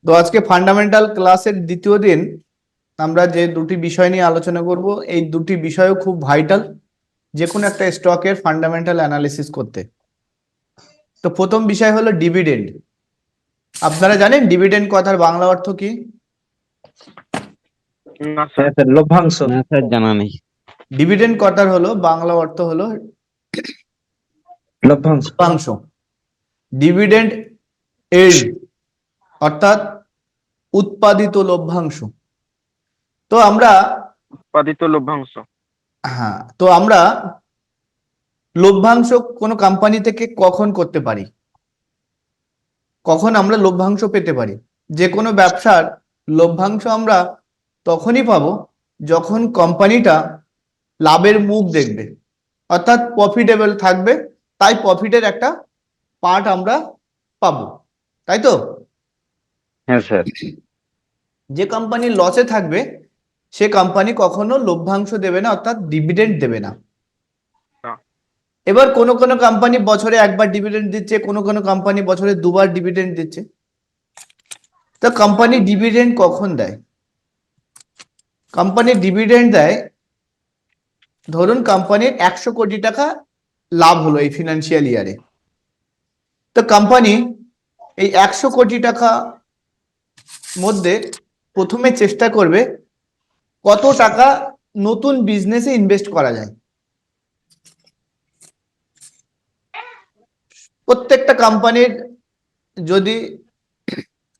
তো আজকে ফান্ডামেন্টাল ক্লাসের দ্বিতীয় দিন আমরা যে দুটি বিষয় নিয়ে আলোচনা করব, এই দুটি বিষয়ও খুব ভাইটাল যে কোনো একটা স্টকের ফান্ডামেন্টাল অ্যানালিসিস করতে। তো প্রথম বিষয় হলো ডিভিডেন্ড। আপনারা জানেন ডিভিডেন্ড কথার বাংলা অর্থ কি? না স্যার, লভ্যাংশ। না স্যার, জানা নেই। ডিভিডেন্ড কথার হলো বাংলা অর্থ হলো লভ্যাংশ। লভ্যাংশ। ডিভিডেন্ড ইল্ড অর্থাৎ উৎপাদিত লভ্যাংশ। তো আমরা উৎপাদিত লভ্যাংশ। তো আমরা লভ্যাংশ কোনো কোম্পানি থেকে কখন করতে পারি, কখন আমরা লভ্যাংশ পেতে পারি? যে কোনো ব্যবসার লভ্যাংশ আমরা তখনই পাবো যখন কোম্পানিটা লাভের মুখ দেখবে, অর্থাৎ প্রফিটেবল থাকবে, তাই প্রফিটের একটা পার্ট আমরা পাবো, তাই তো? হ্যাঁ স্যার। যে কোম্পানি লসে থাকবে সে কোম্পানি কখনো লভ্যাংশ দেবে না, অর্থাৎ ডিভিডেন্ড দেবে না। এবার কোনো কোনো কোম্পানি বছরে একবার ডিভিডেন্ড দিচ্ছে, কোনো কোনো কোম্পানি বছরে দুবার ডিভিডেন্ড দিচ্ছে। তো কোম্পানি ডিভিডেন্ড কখন দেয়? কোম্পানি ডিভিডেন্ড দেয়, ধরুন কোম্পানির 100 কোটি টাকা লাভ হলো এই ফিনান্সিয়াল ইয়ারে। তো কোম্পানি এই 100 কোটি টাকা মধ্যে প্রথমে চেষ্টা করবে কত টাকা নতুন বিজনেসে ইনভেস্ট করা যায়। প্রত্যেকটা কোম্পানির যদি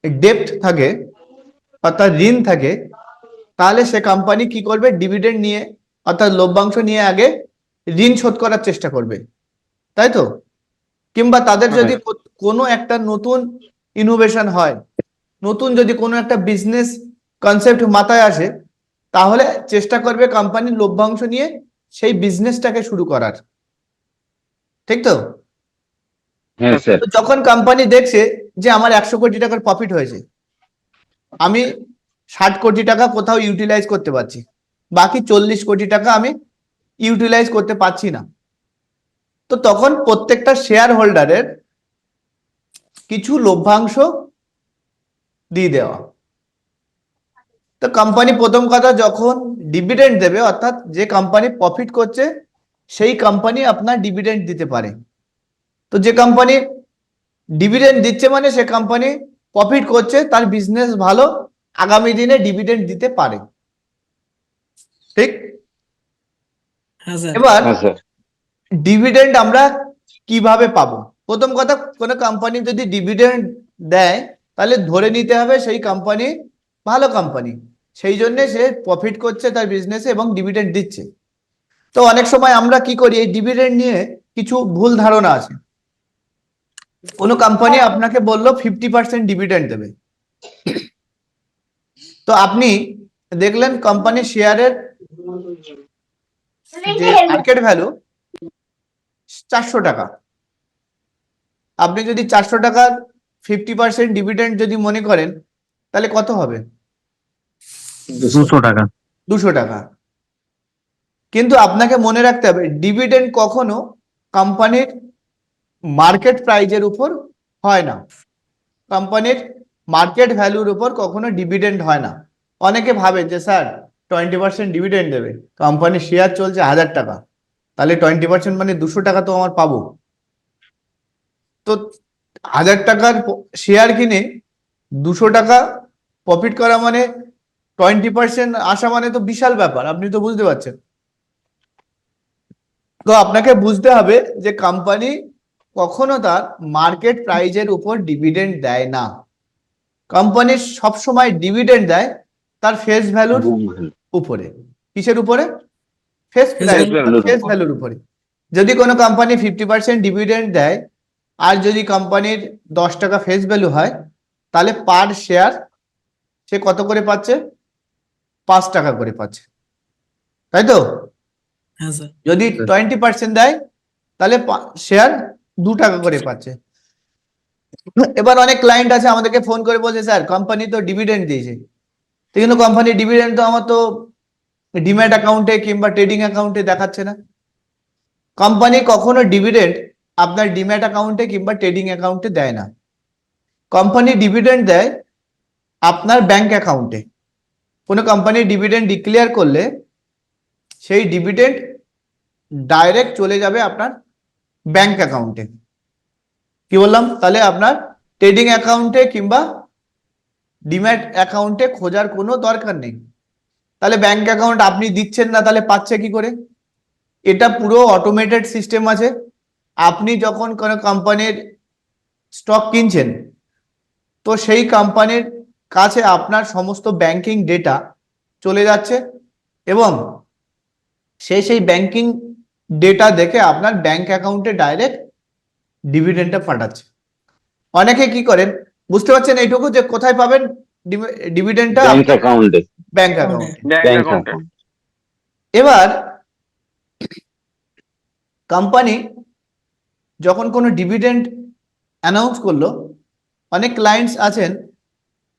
ডেপ্ট থাকে অর্থাৎ ঋণ থাকে, তাহলে সে কোম্পানি কি করবে? ডিভিডেন্ড নিয়ে অর্থাৎ লভ্যাংশ নিয়ে আগে ঋণ শোধ করার চেষ্টা করবে, তাই তো? কিংবা তাদের যদি কোনো একটা নতুন ইনোভেশন হয়, নতুন যদি কোনো একটা বিজনেস কনসেপ্ট মাথায় আসে, তাহলে চেষ্টা করবে কোম্পানি লভ্যাংশ নিয়ে সেই বিজনেসটাকে শুরু করার, ঠিক তো? হ্যাঁ স্যার। তো যখন কোম্পানি দেখছে যে আমার 100 কোটি টাকার প্রফিট হয়েছে, আমি 60 কোটি টাকা কোথাও ইউটিলাইজ করতে পারছি, বাকি 40 কোটি টাকা আমি ইউটিলাইজ করতে পারছি না, তো তখন প্রত্যেকটা শেয়ার হোল্ডারের কিছু লভ্যাংশ দিয়ে দেওয়া। তো কোম্পানি প্রথম কথা যখন ডিভিডেন্ড দেবে, অর্থাৎ যে কোম্পানি প্রফিট করছে সেই কোম্পানি আপনার ডিভিডেন্ড দিতে পারে। তো যে কোম্পানি ডিভিডেন্ড দিচ্ছে মানে সে কোম্পানি প্রফিট করছে, তার বিজনেস ভালো, আগামী দিনে ডিভিডেন্ড দিতে পারে, ঠিক? এবার ডিভিডেন্ড আমরা কিভাবে পাবো? প্রথম কথা, কোনো কোম্পানি যদি ডিভিডেন্ড দেয় তাহলে ধরে নিতে হবে সেই কোম্পানি ভালো কোম্পানি, সেই জন্য সে প্রফিট করছে তার বিজনেসে এবং ডিভিডেন্ড দিচ্ছে। তো অনেক সময় আমরা কি করি, এই ডিভিডেন্ড নিয়ে কিছু ভুল ধারণা আছে। কোনো কোম্পানি আপনাকে বললো 50% ডিভিডেন্ড দেবে, তো আপনি দেখলেন কোম্পানির শেয়ারের যে মার্কেট ভ্যালু 400 টাকা, আপনি যদি 400 টাকার 50% ডিভিডেন্ড যদি মনে করেন, তাহলে কত হবে? 200 টাকা। 200 টাকা। কিন্তু আপনাকে মনে রাখতে হবে ডিভিডেন্ড কখনো কোম্পানির মার্কেট প্রাইজের উপর হয় না, কোম্পানির মার্কেট ভ্যালুর উপর কখনো ডিভিডেন্ড হয় না। অনেকে ভাবে যে স্যার 20% ডিভিডেন্ড দেবে, কোম্পানির শেয়ার চলছে 1000 টাকা, তাহলে 20% মানে 200 টাকা তো আমার পাবো। তো 1000 টাকার শেয়ার কিনে 200 টাকা প্রফিট করা মানে 20% আসা মানে তো বিশাল ব্যাপার, আপনি তো বুঝতে পারছেন। তো আপনাকে বুঝতে হবে যে কোম্পানি কখনো তার মার্কেট প্রাইজের উপর ডিভিডেন্ড দেয় না। কোম্পানি সবসময় ডিভিডেন্ড দেয় তার ফেস ভ্যালুর উপরে। কিসের উপরে? ফেস ভ্যালুর উপরে। যদি কোনো কোম্পানি 50% ডিভিডেন্ড দেয় আর যদি কোম্পানির 10 টাকা ফেস ভ্যালু হয়, তাহলে পার শেয়ার সে কত করে পাচ্ছে? 5 টাকা করে পাচ্ছে, তাই তো? যদি 20% দেয় তাহলে শেয়ার 2 টাকা করে পাচ্ছে। এবার অনেক ক্লায়েন্ট আছে আমাদেরকে ফোন করে বলছে স্যার কোম্পানি তো ডিভিডেন্ড দিয়েছে, কিন্তু কোম্পানি ডিভিডেন্ড তো আমার তো ডিম্যাট অ্যাকাউন্টে কিংবা ট্রেডিং অ্যাকাউন্টে দেখাচ্ছে না। কোম্পানি কখনো ডিভিডেন্ড আপনার ডিম্যাট অ্যাকাউন্টে কিংবা ট্রেডিং অ্যাকাউন্টে দেয় না। কোম্পানি ডিভিডেন্ড দেয় আপনার ব্যাংক অ্যাকাউন্টে। কোনো কোম্পানি ডিভিডেন্ড ডিক্লেয়ার করলে সেই ডিভিডেন্ড ডাইরেক্ট চলে যাবে আপনার ব্যাংক অ্যাকাউন্টে। কি বললাম? তাহলে আপনার ট্রেডিং অ্যাকাউন্টে কিংবা ডিম্যাট অ্যাকাউন্টে খোঁজার কোনো দরকার নেই। তাহলে ব্যাংক অ্যাকাউন্ট আপনি দিচ্ছেন না, তাহলে পাচ্ছে কি করে? এটা পুরো অটোমেটেড সিস্টেম আছে। আপনি যখন কোনো কোম্পানির স্টক কিনছেন, তো সেই কোম্পানির কাছে আপনার সমস্ত ব্যাংকিং ডেটা চলে যাচ্ছে এবং সেই ব্যাংকিং ডেটা দেখে আপনার ব্যাংক অ্যাকাউন্টে ডাইরেক্ট ডিভিডেন্ডটা পাঠাচ্ছে। অনেকে কি করেন বুঝতে পারছেন এইটুকু, যে কোথায় পাবেন ডিভিডেন্ডটা? ব্যাংক অ্যাকাউন্টে। ব্যাংক অ্যাকাউন্টে। ব্যাংক ব্যাংক অ্যাকাউন্টে। অ্যাকাউন্ট। এবার কোম্পানি যখন কোনো ডিভিডেন্ড অ্যানাউন্স করলো, অনেক ক্লায়েন্টস আছেন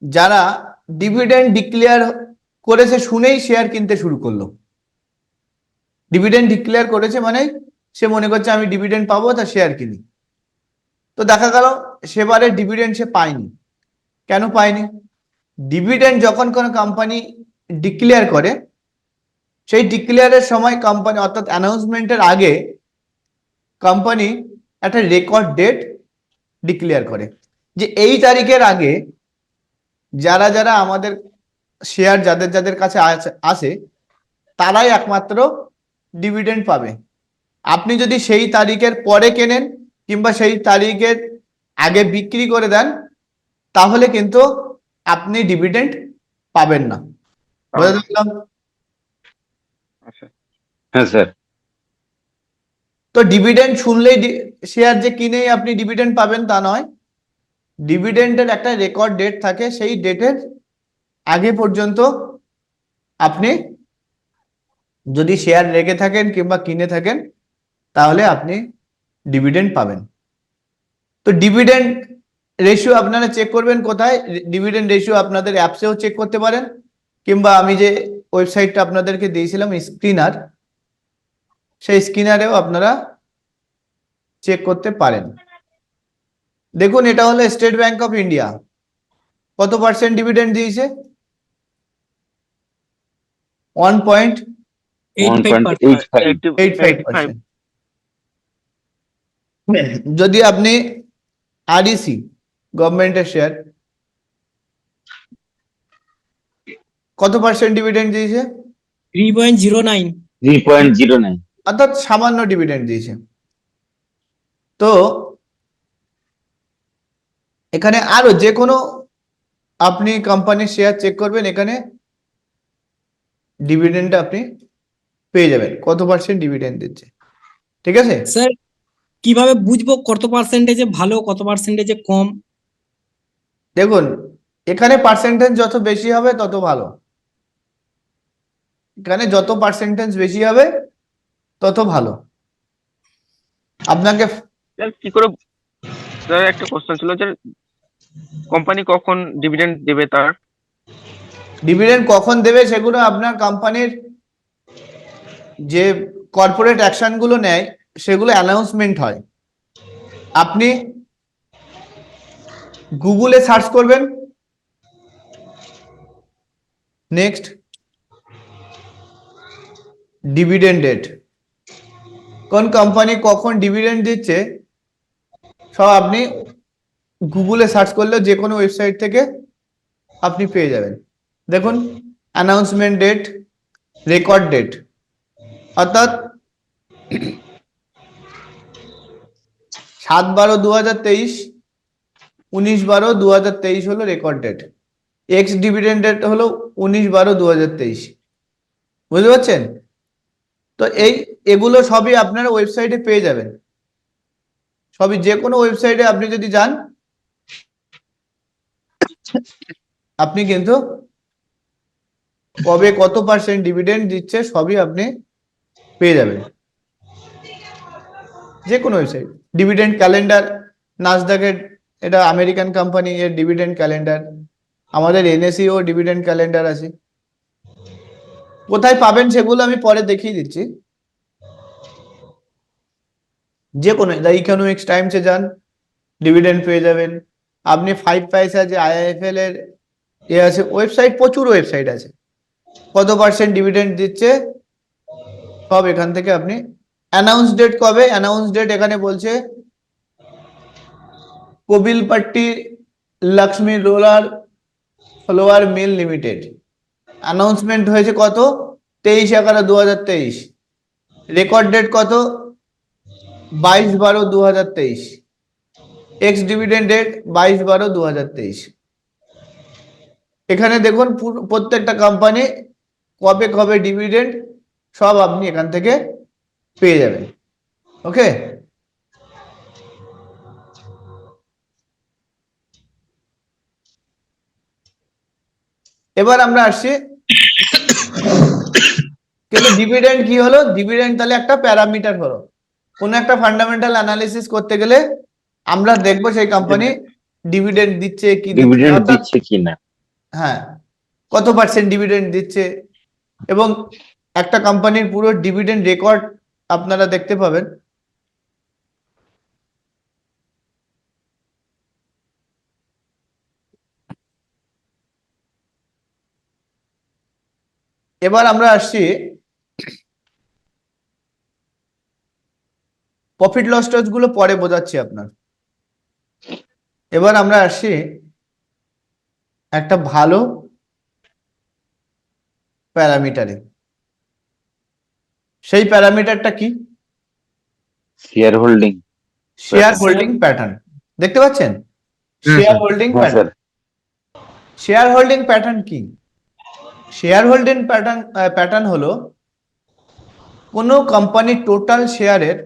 যারা ডিভিডেন্ড ডিক্লেয়ার করেছে শুনেই শেয়ার কিনতে শুরু করলো। ডিভিডেন্ড ডিক্লেয়ার করেছে মানে সে মনে করছে আমি ডিভিডেন্ড পাবো, তা শেয়ার কিনি। তো দেখা গেল সেবারে ডিভিডেন্ড সে পায়নি। কেন পায়নি? ডিভিডেন্ড যখন কোনো কোম্পানি ডিক্লেয়ার করে, সেই ডিক্লেয়ারের সময় কোম্পানি অর্থাৎ অ্যানাউন্সমেন্টের আগে কোম্পানি একটা রেকর্ড ডেট ডিক্লেয়ার করে যে এই তারিখের আগে যারা যারা আমাদের শেয়ার যাদের যাদের কাছে আসে তারাই একমাত্র ডিভিডেন্ড পাবে। আপনি যদি সেই তারিখের পরে কেনেন কিংবা সেই তারিখের আগে বিক্রি করে দেন, তাহলে কিন্তু আপনি ডিভিডেন্ড পাবেন না। বুঝতে পারলাম? আচ্ছা। হ্যাঁ স্যার। তো ডিভিডেন্ড শুনলেই শেয়ার যে কিনেই আপনি ডিভিডেন্ড পাবেন তা নয়। ডিভিডেন্ডের একটা রেকর্ড ডেট থাকে, সেই ডেটের আগে পর্যন্ত আপনি যদি শেয়ার রেখে থাকেন কিংবা কিনে থাকেন, তাহলে আপনি ডিভিডেন্ড পাবেন। তো ডিভিডেন্ড রেশিও আপনারা চেক করবেন কোথায়? ডিভিডেন্ড রেশিও আপনাদের অ্যাপসেও চেক করতে পারেন, কিংবা আমি যে ওয়েবসাইটটা আপনাদেরকে দিয়েছিলাম স্ক্রিনার, সেই স্ক্রিনারেও আপনারা চেক করতে পারেন। দেখুন, এটা হলো স্টেট ব্যাংক অফ ইন্ডিয়া। কত পার্সেন্ট ডিভিডেন্ড দিয়েছে? 1.85%। যদি আপনি আরইসি গভর্নমেন্টের শেয়ার, কত পার্সেন্ট ডিভিডেন্ড দিয়েছে? 3.09। 3.09। অর্থাৎ সামান্য ডিভিডেন্ড দিয়েছে। তো এখানে আরো যে কোনো আপনি কোম্পানির শেয়ার চেক করবেন, এখানে ডিভিডেন্ডটা আপনি পেয়ে যাবেন, কত পার্সেন্ট ডিভিডেন্ড দিচ্ছে। ঠিক আছে? স্যার, কিভাবে বুঝবো কত পার্সেন্টেজে ভালো কত পার্সেন্টেজে কম? দেখুন, এখানে পার্সেন্টেজ যত বেশি হবে তত ভালো। এখানে যত পার্সেন্টেজ বেশি হবে তত ভালো। আপনাকে স্যার কি করে, স্যার একটা কোশ্চেন ছিল যে কোম্পানি কখন ডিভিডেন্ড দেবে তার? ডিভিডেন্ড কখন দেবে সেগুলো আপনার কোম্পানির যে কর্পোরেট অ্যাকশন গুলো নেয় সেগুলো অ্যানাউন্সমেন্ট হয়। আপনি গুগলে সার্চ করবেন, নেক্সট ডিভিডেন্ড ডেট, কোন কোম্পানি কখন ডিভিডেন্ড দিচ্ছে সব আপনি গুগলে সার্চ করলে যে কোনো ওয়েবসাইট থেকে আপনি পেয়ে যাবেন। দেখুন, অ্যানাউন্সমেন্ট ডেট, রেকর্ড ডেট, অর্থাৎ 7/12/2023, 19/12/2023 হলো record date. Ex dividend date হলো 19/12/2023। বুঝতে পারছেন? তো এগুলো সবই আপনার ওয়েবসাইটে পেয়ে যাবেন। সবই যে কোনো ওয়েবসাইটে আপনি যদি যান, আপনি কিন্তু কবে কত পার্সেন্ট ডিভিডেন্ড দিচ্ছে সবই আপনি পেয়ে যাবেন। যে কোনো ওয়েবসাইট, ডিভিডেন্ড ক্যালেন্ডার, নাসডাকের, এটা আমেরিকান কোম্পানি, এর ডিভিডেন্ড ক্যালেন্ডার, আমাদের এনএসই ও ডিভিডেন্ড ক্যালেন্ডার আছে। কোথায় পাবেন সেগুলো আমি পরে দেখিয়ে দিচ্ছি। যে কোনো দ্য ইকোনমিক্স টাইমসে যান, ডিভিডেন্ড পেয়ে যাবেন। আপনি 5 পয়সা যে আইআইএফএল এর এ আছে ওয়েবসাইট, প্রচুর ওয়েবসাইট আছে। কত পার্সেন্ট ডিভিডেন্ড দিচ্ছে সব এখান থেকে আপনি। অ্যানাউন্স ডেট কবে? অ্যানাউন্স ডেট এখানে বলছে Kovilpatti Lakshmi roller flour mill limited. Announcement হয়েছে কত? 23/11/2023। রেকর্ড ডেট কত? 22/12/2023। Ex dividend date 22/12/2023। এখানে দেখুন প্রত্যেকটা কোম্পানি কবে কবে ডিভিডেন্ড সব আপনি এখান থেকে পেয়ে যাবেন। ওকে, এবার আমরা আসছি কিন্তু ডিভিডেন্ড কি হলো? ডিভিডেন্ড তাহলে একটা প্যারামিটার হলো। কোন একটা ফান্ডামেন্টাল অ্যানালিসিস করতে গেলে আমরা দেখবো সেই কোম্পানি ডিভিডেন্ড দিচ্ছে কি দিচ্ছে ডিভিডেন্ড না, অর্থাৎ দিচ্ছে কিনা। হ্যাঁ কত পার্সেন্ট ডিভিডেন্ড দিচ্ছে, এবং একটা কোম্পানির পুরো ডিভিডেন্ড রেকর্ড আপনারা দেখতে পাবেন। এবার আমরা আসছি প্রফিট লস গুলো পরে বোঝাচ্ছি আপনার। এবার আমরা আসছি একটা ভালো প্যারামিটারে। সেই প্যারামিটারটা কি? Share holding. Share holding pattern. দেখতে পাচ্ছেন শেয়ার হোল্ডিং হ্যাঁ pattern. Sir. Share holding pattern কি? শেয়ার হোল্ডিং প্যাটার্ন হলো কোনো কোম্পানির টোটাল শেয়ারের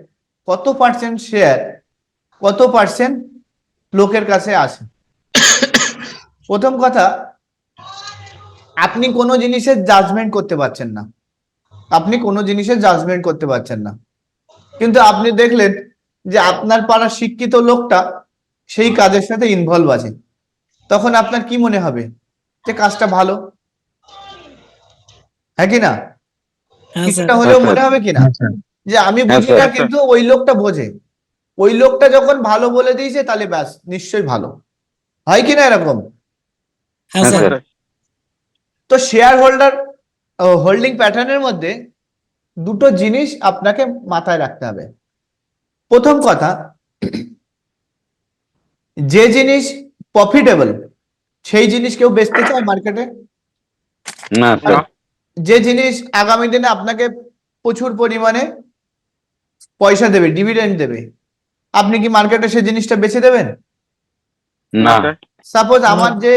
কত পার্সেন্ট শেয়ার কত পার্সেন্ট লোকের কাছে আছে। প্রথম কথা, আপনি কোনো জিনিসের জাজমেন্ট করতে পারছেন না। আপনি কোনো জিনিসের জাজমেন্ট করতে পারছেন না, কিন্তু আপনি দেখলেন যে আপনার পাড়ার শিক্ষিত লোকটা সেই কাজের সাথে ইনভলভ আছে, তখন আপনার কি মনে হবে? যে কাজটা ভালো, হ্যাঁ কি না? হ্যাঁ স্যার। কিছুটা হলেও হ্যাঁ, মনে হবে কিনা যে আমি হ্যাঁ, বুঝি না স্যার। কিন্তু ওই লোকটা বোঝে, ওই লোকটা যখন ভালো বলে দিয়েছে তাহলে ব্যাস নিশ্চয়ই ভালো, হয় কিনা এরকম? হ্যাঁ হ্যাঁ স্যার। স্যার। তো শেয়ার হোল্ডিং প্যাটার্নের মধ্যে দুটো জিনিস আপনাকে মাথায় রাখতে হবে। প্রথম কথা, যে জিনিস প্রফিটেবল সেই জিনিস কেউ বেচতে চায় মার্কেটে? না স্যার। যে জিনিস আগামী দিনে আপনাকে প্রচুর পরিমাণে পয়সা দেবে, ডিভিডেন্ড দেবে, আপনি কি মার্কেটে সেই জিনিসটা বেচে দেবেন? না। সাপোজ আমার যে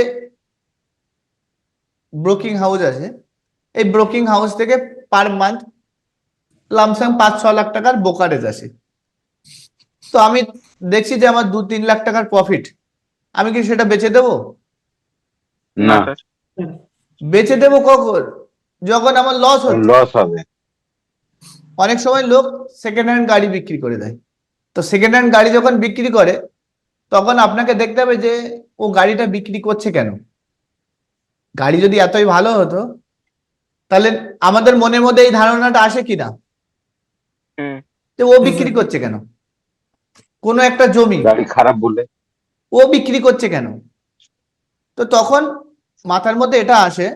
ব্রোকিং হাউস আছে, এই ব্রোকিং হাউস থেকে পার মান্থ লামসাম 5-6 লাখ টাকার ব্রোকারেজ আসে। তো আমি দেখছি যে আমার 2-3 লাখ টাকার প্রফিট, আমি কি সেটা বেচে দেবো? না। বেচে দেবো কখন? যখন আমার লস হচ্ছে। লস হবে। অনেক সময় লোক সেকেন্ড হ্যান্ড গাড়ি বিক্রি করে দেয়। তো সেকেন্ড হ্যান্ড গাড়ি যখন বিক্রি করে তখন আপনাকে দেখতে হবে যে ও গাড়িটা বিক্রি করছে কেন। গাড়ি যদি এতই ভালো হতো তাহলে আমাদের মনের মধ্যে এই ধারণাটা আসে কিনা যে ও বিক্রি করছে কেন? কোনো একটা জমি গাড়ি খারাপ বলে। ও বিক্রি করছে কেন? তো তখন মাথার মধ্যে এটা আসে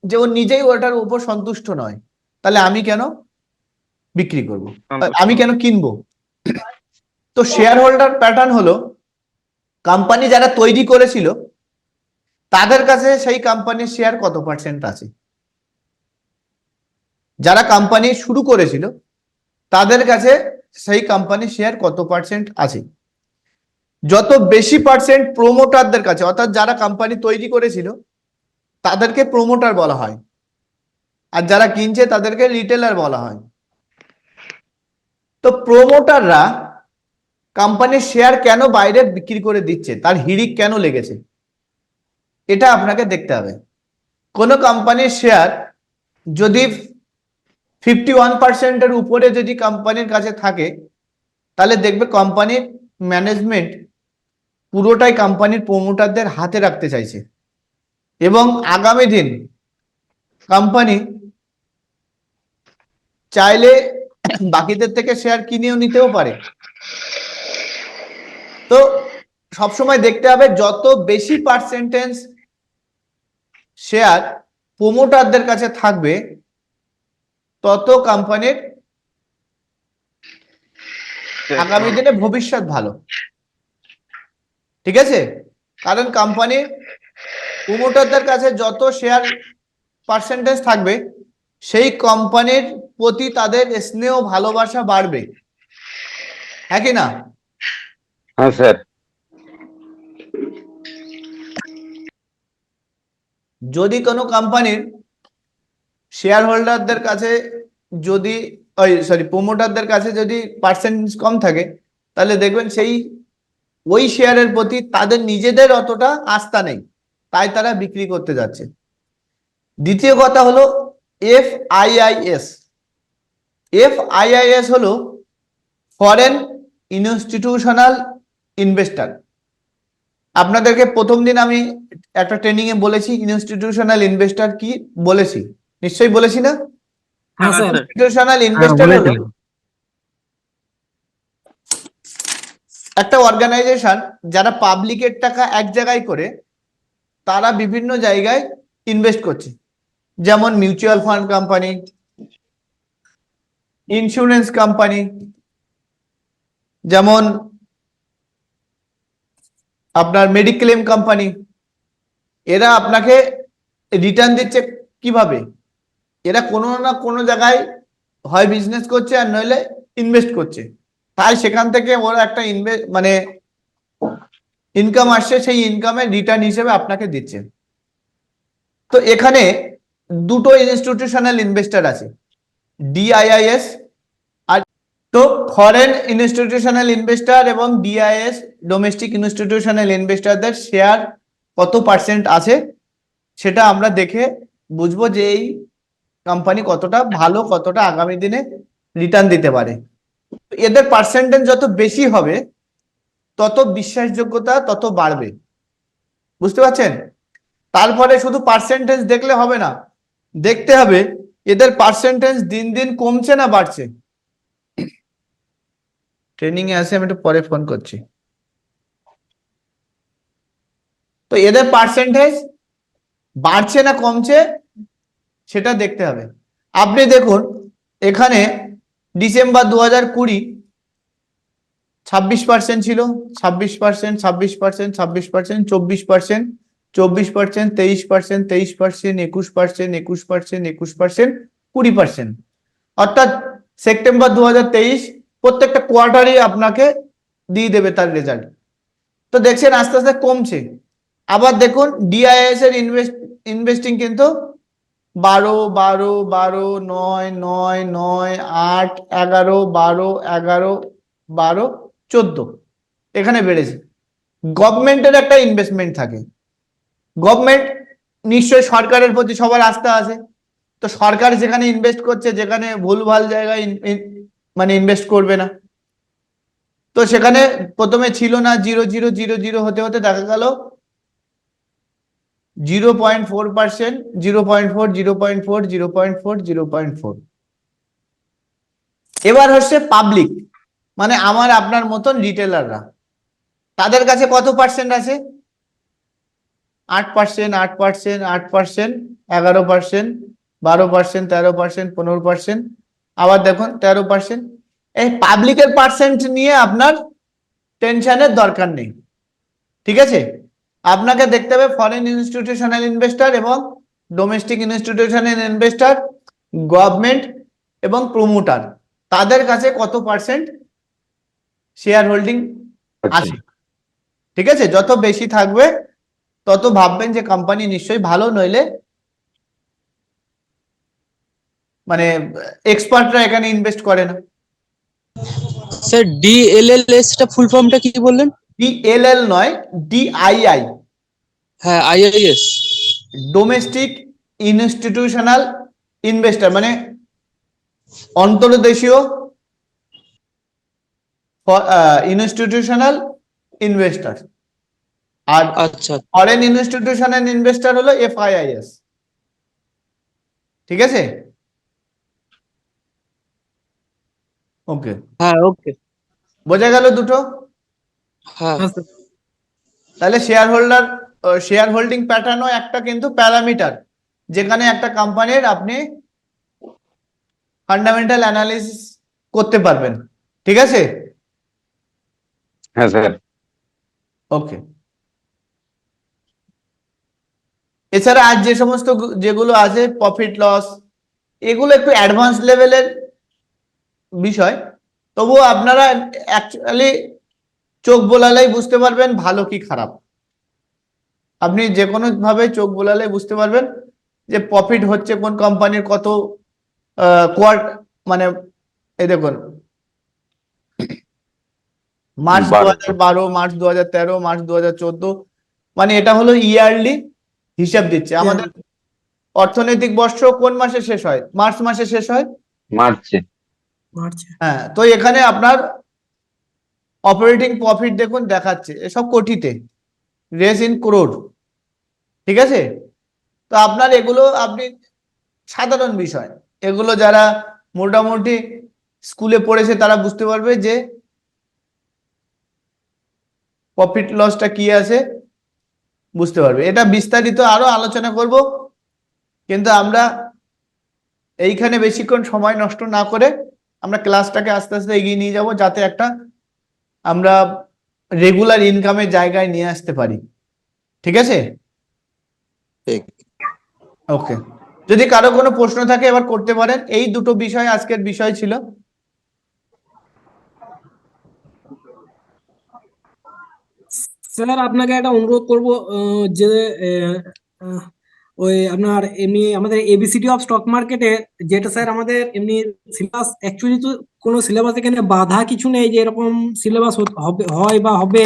যে ও নিজেই ওটার উপর সন্তুষ্ট নয়, তাহলে আমি কেন বিক্রি করব, আমি কেন কিনবো? তো শেয়ার হোল্ডার প্যাটার্ন হলো কোম্পানি যারা তৈরি করেছিল তাদের কাছে সেই কোম্পানির শেয়ার কত পার্সেন্ট আছে। যারা কোম্পানি শুরু করেছিল তাদের কাছে সেই কোম্পানির শেয়ার কত পার্সেন্ট আছে। যত বেশি পার্সেন্ট প্রমোটারদের কাছে, অর্থাৎ যারা কোম্পানি তৈরি করেছিল তাদেরকে প্রমোটার বলা হয়, আর যারা কিনছে তাদেরকে রিটেলার বলা হয়। তো প্রমোটাররা কোম্পানির শেয়ার কেন বাইরে বিক্রি করে দিচ্ছে, তার হিড়িক কেন লেগেছে, এটা আপনাকে দেখতে হবে। কোন কোম্পানির শেয়ার যদি 51%-এর উপরে যদি কোম্পানির কাছে থাকে তাহলে দেখবে কোম্পানির ম্যানেজমেন্ট পুরোটাই কোম্পানির প্রমোটারদের হাতে রাখতে চাইছে, এবং আগামী দিন কোম্পানি চাইলে বাকিদের থেকে শেয়ার কিনেও নিতেও পারে। তো সবসময় দেখতে হবে যত বেশি পার্সেন্টেজ শেয়ার প্রমোটারদের কাছে থাকবে তত কোম্পানির আগামী দিনে ভবিষ্যৎ ভালো। ঠিক আছে, কারণ কোম্পানির প্রমোটারদের কাছে যত শেয়ার পার্সেন্টেজ থাকবে সেই কোম্পানির প্রতি তাদের স্নেহ ভালোবাসা বাড়বে, হ্যাঁ কি না? হ্যাঁ স্যার। যদি কোনো কোম্পানির শেয়ার হোল্ডারদের কাছে যদি প্রমোটারদের কাছে যদি পার্সেন্টেজ কম থাকে, তাহলে দেখবেন সেই ওই শেয়ারের প্রতি তাদের নিজেদের অতটা আস্থা নেই, তাই তারা বিক্রি করতে যাচ্ছে। দ্বিতীয় কথা হলো এফআইআইএস। এফআইআইএস হলো ফরেন ইনস্টিটিউশনাল ইনভেস্টর। আপনাদেরকে প্রথম দিন আমি একটা ট্রেনিং এ বলেছি ইনস্টিটিউশনাল ইনভেস্টর কি, বলেছি নিশ্চয়ই, বলেছি না? হ্যাঁ স্যার, ইনস্টিটিউশনাল ইনভেস্টর হলো বলেছিলেন। একটা অর্গানাইজেশন যারা পাবলিকের টাকা এক জায়গায় করে তারা বিভিন্ন জায়গায় ইনভেস্ট করছে, যেমন mutual fund company, insurance company, যেমন আপনার মেডিক্লেম কোম্পানি। এরা আপনাকে রিটার্ন দিচ্ছে কিভাবে? এরা কোনো না কোনো জায়গায় হয় বিজনেস করছে আর নইলে ইনভেস্ট করছে, তাই সেখান থেকে ওরা একটা মানে ইনকাম আসছে, সেই ইনকামের রিটার্ন হিসেবে আপনাকে দিচ্ছে। তো এখানে দুটো ইনস্টিটিউশনাল ইনভেস্টর আছে, ডিআইআইএস আর, তো ফরেন ইনস্টিটিউশনাল ইনভেস্টর এবং ডিআইএস ডোমেস্টিক ইনস্টিটিউশনাল ইনভেস্টরদের শেয়ার কত পার্সেন্ট আছে সেটা আমরা দেখে বুঝবো যে এই কোম্পানি কতটা ভালো, কতটা আগামী দিনে রিটার্ন দিতে পারে। এদের পার্সেন্টেজ যত বেশি হবে তত বিশ্বাসযোগ্যতা তত বাড়বে, বুঝতে পারছেন? তারপরে শুধু পার্সেন্টেজ দেখলে হবে না, দেখতে হবে এদের পার্সেন্টেজ দিন দিন কমছে না বাড়ছে। ট্রেনিং এ আসে, আমি একটু পরে ফোন করছি। তো এদের পার্সেন্টেজ বাড়ছে না কমছে সেটা দেখতে হবে। আপনি দেখুন এখানে ডিসেম্বর 2020 26% ছিল, 26%, 26%, 26%, 24%, 24%, 23%, 23%, 21%, 21%, 21%, 20%। অর্থাৎ সেপ্টেম্বর 2023 প্রত্যেকটা কোয়ার্টারই আপনাকে দিয়ে দেবে তার রেজাল্ট। তো দেখছেন আস্তে আস্তে কমছে। আবার দেখুন ডিআইএস এর ইনভেস্টিং কিন্তু 12, 12, 12, 9, 9, 9, 8, 11, 12, 11, 12, 14 এখানে বেড়েছে। গভর্নমেন্টের একটা ইনভেস্টমেন্ট থাকে, গভর্নমেন্ট নিশ্চয়ই সরকারের প্রতি সবার আস্থা আছে, তো সরকার যেখানে ইনভেস্ট করছে, যেখানে ভুলভাল জায়গায় মানে ইনভেস্ট করবে না, তো সেখানে প্রথমে ছিল না 0.000 হতে হতে দেখা গেল 0.4%, 0.4, 0.4, 0.4, 0.4। এবার হচ্ছে পাবলিক, মানে আমার আপনার মতন রিটেলাররা, তাদের কাছে কত পার্সেন্ট আছে? 8%, 8%, 8%, 11%, 12%, 13%, 15%, আবার দেখুন 13%। এই পাবলিকের পার্সেন্ট নিয়ে আপনার টেনশনের দরকার নেই, ঠিক আছে? আপনাকে দেখতে হবে ফরেন ইনস্টিটিউশনাল ইনভেস্টর এবং ডোমেস্টিক ইনস্টিটিউশনাল ইনভেস্টর, গভর্নমেন্ট এবং প্রমোটার, তাদের কাছে কত পার্সেন্ট শেয়ার হোল্ডিং আছে। ঠিক আছে, যত বেশি থাকবে তত ভাববেন যে কোম্পানি নিশ্চয়ই ভালো, নইলে মানে এক্সপার্টরা এখানে ইনভেস্ট করে না। স্যার ডিএলএলএস টা ফুল ফর্মটা কি বললেন? ডিএলএল নয়, ডিআইআই, হ্যাঁ আইআইএস। ডোমেস্টিক ইনস্টিটিউশনাল ইনভেস্টর, মানে অন্তর্দেশীয় ইনস্টিটিউশনাল ইনভেস্টর। আর আচ্ছা ফরেন ইনস্টিটিউশনাল ইনভেস্টর হলো এফআইআইএস। ঠিক আছে, ওকে, হ্যাঁ ওকে বোঝা গেল দুটো? হ্যাঁ হ্যাঁ স্যার। তাহলে শেয়ার হোল্ডার শেয়ার হোল্ডিং প্যাটার্নও একটা কিন্তু প্যারামিটার, যেখানে একটা কোম্পানির আপনি ফান্ডামেন্টাল অ্যানালিসিস করতে পারবেন। ঠিক আছে? হ্যাঁ স্যার। ওকে। এছাড়া আজ যে সমস্ত যেগুলো আছে প্রফিট লস, এগুলো একটু অ্যাডভান্স লেভেলের বিষয়, তবুও আপনারা অ্যাকচুয়ালি চোখ বোলালেই বুঝতে পারবেন ভালো কি খারাপ। আপনি যে কোনো ভাবে চোখ বোলালে বুঝতে পারবেন যে প্রফিট হচ্ছে কোন কোম্পানির কত মানে এই দেখুন, মার্চ 2012, মার্চ 2013, মার্চ 2014, মানে এটা হলো ইয়ারলি হিসাব দিচ্ছে। আমাদের অর্থনৈতিক বর্ষ কোন মাসে শেষ হয়? মার্চ মাসে শেষ হয়। মার্চে। হ্যাঁ, তো এখানে আপনার অপারেটিং প্রফিট দেখুন দেখাচ্ছে এসব কোটিতে, রেস ইন ক্রোড। ঠিক আছে? তো আপনার এগুলো আপনি সাধারণ বিষয়, এগুলো যারা মোটামুটি স্কুলে পড়েছে তারা বুঝতে পারবে যে প্রফিট লসটা কি আছে, বুঝতে পারবে। এটা বিস্তারিত আরো আলোচনা করব, কিন্তু আমরা এইখানে বেশিক্ষণ সময় নষ্ট না করে আমরা ক্লাসটাকে আস্তে আস্তে এগিয়ে নিয়ে যাব, যাতে একটা আমরা রেগুলার ইনকামের জায়গায় নিয়ে আসতে পারি। ঠিক আছে? ওকে, যদি কারো কোনো প্রশ্ন থাকে এবার করতে পারেন। এই দুটো বিষয় আজকের বিষয় ছিল। স্যার আপনাকে একটা অনুরোধ করব, যে আহ, ওই আপনার এমনি আমাদের এবিসিডি অফ স্টক মার্কেটে, যেটা স্যার আমাদের এমনি সিলেবাস, অ্যাকচুয়ালি তো কোনো সিলেবাস এখানে বাধা কিছু নেই যে এরকম সিলেবাস হবে হয় বা হবে।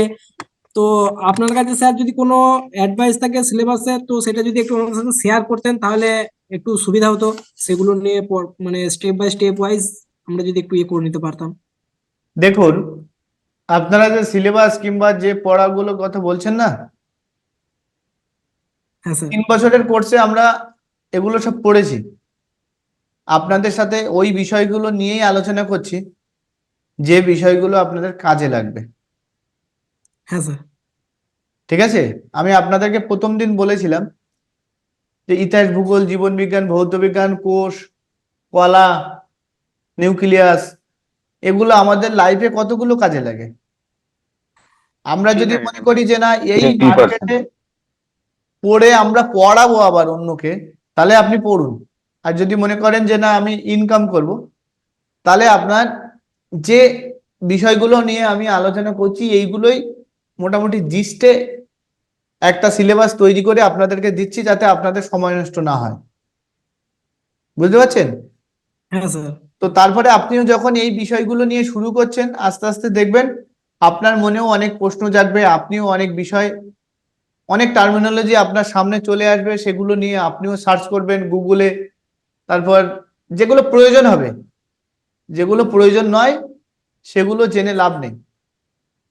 তো আপনার কাছে স্যার যদি কোনো অ্যাডভাইস থাকে সিলেবাসে, তো সেটা যদি একটু আমাদের সাথে শেয়ার করতেন তাহলে একটু সুবিধা হতো। সেগুলো নিয়ে মানে স্টেপ বাই স্টেপ ওয়াইজ আমরা যদি একটু ইয়ে করে নিতে পারতাম। দেখুন, আপনারা যে সিলেবাস কিংবা যে পড়াগুলোর কথা বলছেন না, হ্যাঁ স্যার। 3 বছরের কোর্সে আমরা এগুলো সব পড়েছি। আপনাদের সাথে ওই বিষয়গুলো নিয়েই আলোচনা করছি, যে বিষয়গুলো আপনাদের কাজে লাগবে। হ্যাঁ স্যার। ঠিক আছে? আমি আপনাদেরকে প্রথম দিন বলেছিলাম যে ইতিহাস, ভূগোল, জীবন বিজ্ঞান, ভৌত বিজ্ঞান, কোষ, কলা, নিউক্লিয়াস, এগুলো আমাদের লাইফে কতগুলো কাজে লাগে। আমরা যদি মনে করি যে না এই 80%। মার্কেটে পড়ে আমরা পড়াবো আবার অন্যকে, তাহলে আপনি পড়ুন। আর যদি মনে করেন যে না আমি ইনকাম করব, তাহলে আপনার যে বিষয়গুলো নিয়ে আমি আলোচনা করছি এইগুলোই মোটামুটি জিস্টে একটা সিলেবাস তৈরি করে আপনাদেরকে দিচ্ছি, যাতে আপনাদের সময় নষ্ট না হয়। বুঝতে পারছেন? হ্যাঁ স্যার। তো তারপরে আপনিও যখন এই বিষয়গুলো নিয়ে শুরু করছেন, আস্তে আস্তে দেখবেন আপনার মনেও অনেক প্রশ্ন জাগবে, আপনিও অনেক বিষয়, অনেক টার্মিনোলজি আপনার সামনে চলে আসবে, সেগুলো নিয়ে আপনিও সার্চ করবেন গুগলে। তারপর যেগুলো প্রয়োজন হবে, যেগুলো প্রয়োজন নয় সেগুলো জেনে লাভ নেই,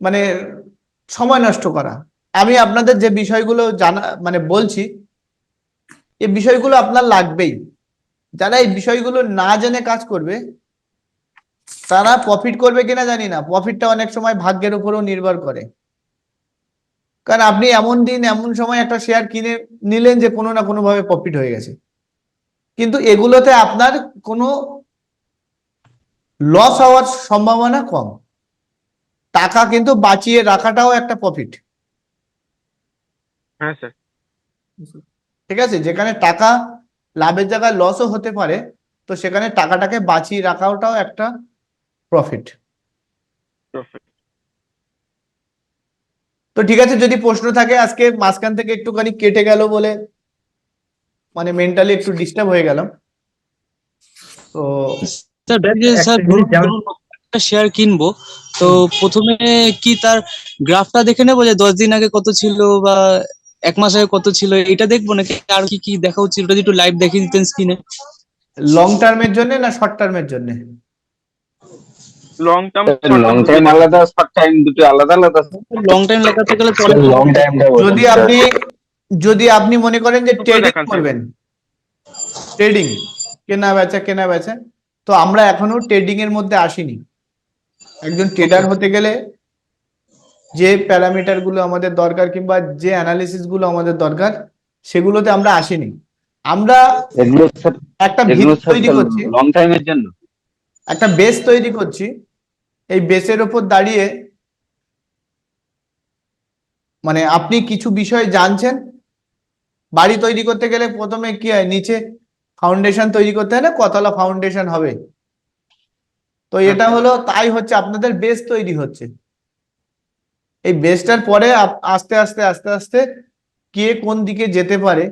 মানে সময় নষ্ট করা। আমি আপনাদের যে বিষয়গুলো জানা মানে বলছি, এই বিষয়গুলো আপনার লাগবেই। যারা এই বিষয়গুলো না জেনে কাজ করবে তারা প্রফিট করবে কিনা জানি না, প্রফিটটা অনেক সময় ভাগ্যের উপরও নির্ভর করে। কারণ আপনি এমন দিন এমন সময় একটা শেয়ার কিনে নিলেন যে কোনো না কোনো ভাবে প্রফিট হয়ে গেছে, কিন্তু এগুলোতে আপনার কোনো লস হওয়ার সম্ভাবনা কম। টাকা কিন্তু বাঁচিয়ে রাখাটাও একটা প্রফিট। হ্যাঁ স্যার। ঠিক আছে? যেখানে টাকা লাভের জায়গায় লসও হতে পারে, তো সেখানে টাকাটাকে বাঁচিয়ে রাখাটাও একটা প্রফিট। তো ঠিক আছে, যদি প্রশ্ন থাকে, আজকে মাঝখান থেকে একটুখানি কেটে গেল বলে মানে মেন্টালি একটু ডিস্টার্ব হয়ে গেলাম। তো স্যার স্যার ধরুন একটা শেয়ার কিনবো, তো প্রথমে কি তার গ্রাফটা দেখে নেবো যে 10 দিন আগে কত ছিল বা 1 মাস আগে কত ছিল, এটা দেখবো নাকি আর কি কি দেখা উচিত? ওটা যদি একটু লাইভ দেখিয়ে দিতেন স্ক্রিনে। লং টার্মের জন্য না শর্ট টার্মের জন্য? লং টার্ম, লং টাইম আলাদা, শর্ট টাইম দুটো আলাদা আলাদা। লং টাইম লাগাতে গেলে চলে। লং টাইমটা যদি আপনি মনে করেন যে ট্রেডিং দেখান স্যার। করবেন, ট্রেডিং, কেনা বেচা, তো আমরা এখনো ট্রেডিং এর মধ্যে আসিনি। একজন ট্রেডার হতে গেলে যে প্যারামিটার গুলো আমাদের দরকার কিংবা যে অ্যানালিসিস গুলো আমাদের দরকার সেগুলোতে আমরা আসিনি। আমরা এগুলো স্যার একটা এগুলো ভিত স্যার তৈরি করছি, লং টাইমের জন্য। একটা বেস তৈরি করছি। এই বেসের ওপর দাঁড়িয়ে মানে আপনি কিছু বিষয় জানছেন। বাড়ি তৈরি করতে গেলে প্রথমে কি হয়, নিচে ফাউন্ডেশন তৈরি করতে হয় না, কতলা ফাউন্ডেশন হবে। তো এটা হলো তাই হচ্ছে, আপনাদের বেস তৈরি হচ্ছে। এই বেসটার পরে আস্তে আস্তে আস্তে আস্তে কে কোন দিকে যেতে পারে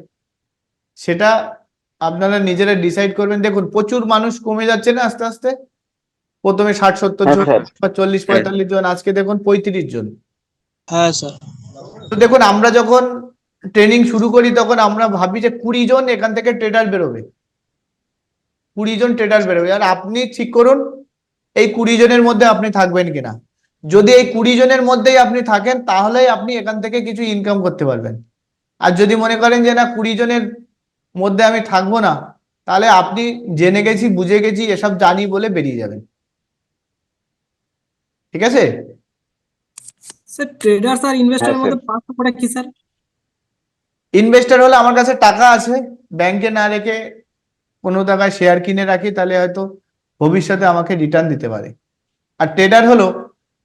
সেটা আপনারা নিজেরা ডিসাইড করবেন। দেখুন প্রচুর মানুষ কমে যাচ্ছে না আস্তে আস্তে, প্রথমে 60-70 হ্যাঁ জন, স্যার। 40-45 জন, আজকে দেখুন 35 জন। হ্যাঁ স্যার। তো দেখুন আমরা যখন ট্রেনিং শুরু করি তখন আমরা ভাবি যে 20 জন এখান থেকে ট্রেডার বেরোবে, 20 জন ট্রেডার বেরোবে। আর আপনি ঠিক করুন এই 20 জনের মধ্যে আপনি থাকবেন কিনা। যদি এই 20 জনের মধ্যেই আপনি থাকেন তাহলেই আপনি এখান থেকে কিছু ইনকাম করতে পারবেন। আর যদি মনে করেন যে না 20 জনের মধ্যে আমি থাকবো না, তাহলে আপনি জেনে গেছি বুঝে গেছি এসব জানি বলে বেরিয়ে যাবেন। ঠিক আছে? স্যার ট্রেডার্স আর ইনভেস্টরের হ্যাঁ, মধ্যে পার্থক্যটা কি স্যার? ইনভেস্টর হলে আমার কাছে টাকা আছে, ব্যাংকে না রেখে কোনো টাকায় শেয়ার কিনে রাখি, তাহলে হয়তো ভবিষ্যতে আমাকে রিটার্ন দিতে পারে। আর ট্রেডার হলো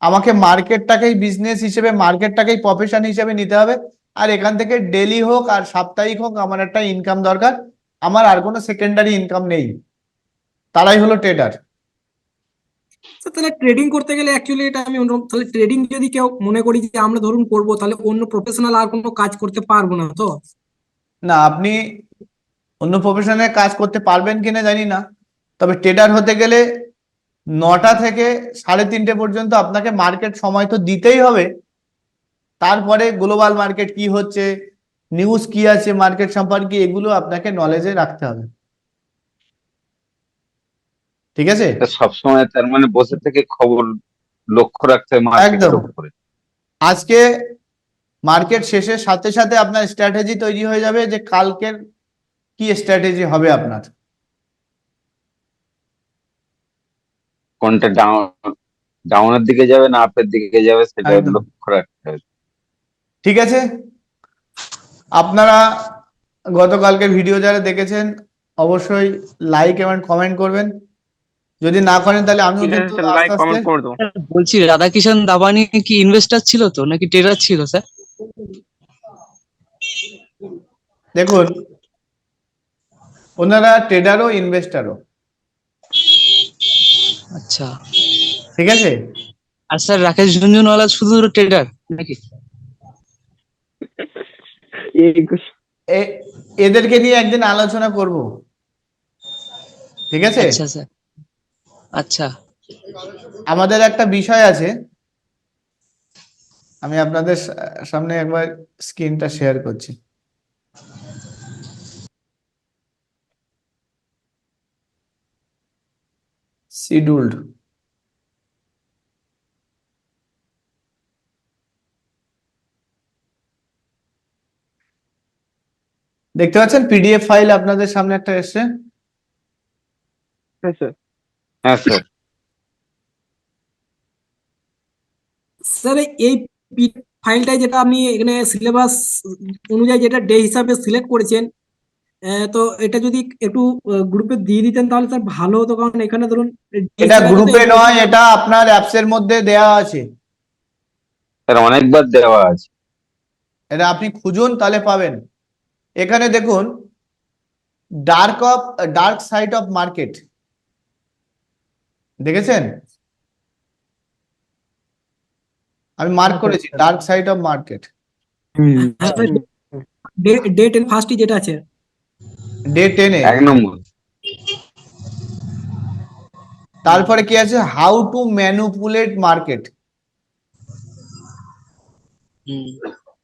আমাকে মার্কেটটাকেই বিজনেস হিসেবে, মার্কেটটাকেই প্রফেশন হিসেবে নিতে হবে। আর এখান থেকে ডেলি হোক আর সাপ্তাহিক হোক আমার একটা ইনকাম দরকার, আমার আর কোনো সেকেন্ডারি ইনকাম নেই। তারাই হলো ট্রেডার। স্যার তাহলে ট্রেডিং করতে গেলে অ্যাকচুয়ালি এটা আমি অন্য, তাহলে ট্রেডিং যদি কেউ মনে করি যে আমরা ধরুন করবো, তাহলে অন্য প্রফেশনাল আর কোনো কাজ করতে পারবো না তো? না, আপনি অন্য প্রফেশনে কাজ করতে পারবেন কিনা জানি না, তবে ট্রেডার হতে গেলে 9টা থেকে 3:30 পর্যন্ত আপনাকে মার্কেট সময় তো দিতেই হবে। তারপরে গ্লোবাল মার্কেট কি হচ্ছে, নিউজ কি আছে মার্কেট সম্পর্কে, এগুলো আপনাকে নলেজে রাখতে হবে। ঠিক আছে? সবসময় তার মানে বসে থেকে খবর লক্ষ্য রাখতে হয় মার্কেটের একদম। উপরে। আজকে মার্কেট শেষের সাথে সাথে আপনার স্ট্র্যাটেজি তৈরি হয়ে যাবে যে কালকের কি স্ট্র্যাটেজি হবে আপনার। কোনটা ডাউনের দিকে যাবে না আপের দিকে যাবে সেটা একদম। লক্ষ্য রাখতে হবে। ঠিক আছে, আপনারা গতকালকে ভিডিও যারা দেখেছেন অবশ্যই লাইক এবং কমেন্ট করবেন। যদি না করেন তাহলে আমিও ঠিক আছে কিন্তু স্যার, লাইক আস্তে আস্তে কমেন্ট করে দেবো। বলছি রাধাকিষান দাবানি কি ইনভেস্টর ছিল তো নাকি ট্রেডার ছিল স্যার? দেখুন ওনারা ট্রেডারও ইনভেস্টারও। আচ্ছা। ঠিক আছে? আর স্যার রাকেশ ঝুনঝুনওয়ালা শুধু ট্রেডার নাকি? এদেরকে নিয়ে একদিন আলোচনা করব। ঠিক আছে? আচ্ছা স্যার। আচ্ছা। আমাদের একটা বিষয় আছে, আমি আপনাদের সামনে একবার স্ক্রিনটা শেয়ার করছি। শিডিউলড। দেখতে পাচ্ছেন পিডিএফ ফাইল আপনাদের সামনে একটা এসছে। হ্যাঁ স্যার। হ্যাঁ স্যার। স্যার এই ফাইলটাই যেটা আপনি এখানে সিলেবাস অনুযায়ী যেটা ডে হিসাবে সিলেক্ট করেছেন, তো এটা যদি একটু গ্রুপে দিয়ে দিতেন তাহলে স্যার ভালো হতো, কারণ এখানে ধরুন এটা গ্রুপে নয়, এটা আপনার অ্যাপসের মধ্যে দেয়া আছে। স্যার অনেকবার দেওয়া আছে। এটা আপনি খুঁজুন তাহলে পাবেন। এখানে দেখুন ডার্ক সাইড অফ মার্কেট, দেখেছেন? আমি মার্ক করেছি dark side of market. Day 10 ফার্স্টই যেটা আছে। ডে 10-এ 1 নম্বর। তারপরে কি আছে, how to manipulate market,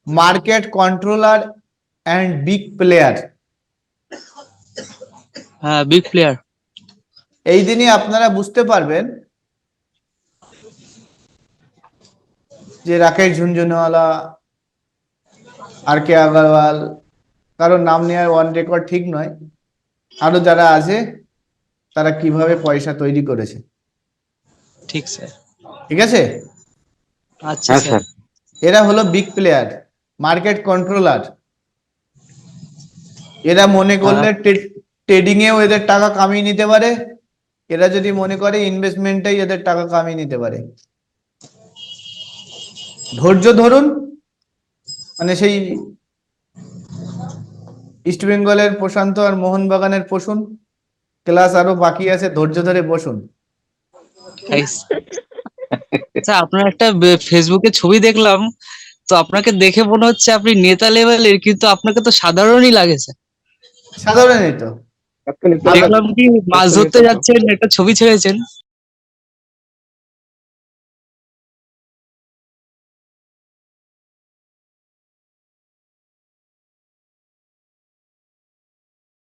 market controller and big player. হ্যাঁ, বিগ প্লেয়ার। এই দিনই আপনারা বুঝতে পারবেন যে রাকেশ ঝুনঝুনওয়ালা, আর কে আগরওয়াল, কারোর নাম নেওয়ার অন রেকর্ড ঠিক নয়, আরো যারা আছে তারা কিভাবে পয়সা তৈরি করেছে। ঠিক স্যার। ঠিক আছে? আচ্ছা হ্যাঁ স্যার। স্যার। এরা হলো বিগ প্লেয়ার, মার্কেট কন্ট্রোলার। এরা মনে করলে ট্রেডিং এও এদের টাকা কামিয়ে নিতে পারে, এরা যদি মনে করে ইনভেস্টমেন্টেই এদের টাকা কামিয়ে নিতে পারে। ধৈর্য ধরুন, মানে সেই ইস্ট বেঙ্গলের প্রশান্ত আর মোহনবাগানের প্রসূন, ক্লাস আরো বাকি আছে, ধৈর্য ধরে বসুন। স্যার আপনার একটা ফেসবুকে ছবি দেখলাম, তো আপনাকে দেখে মনে হচ্ছে আপনি নেতা লেভেলের, কিন্তু আপনাকে তো সাধারণই লাগে স্যার। সাধারণই তো। actually দেখলাম কি মাছ ধরতে যাচ্ছেন, একটা ছবি ছেড়েছেন,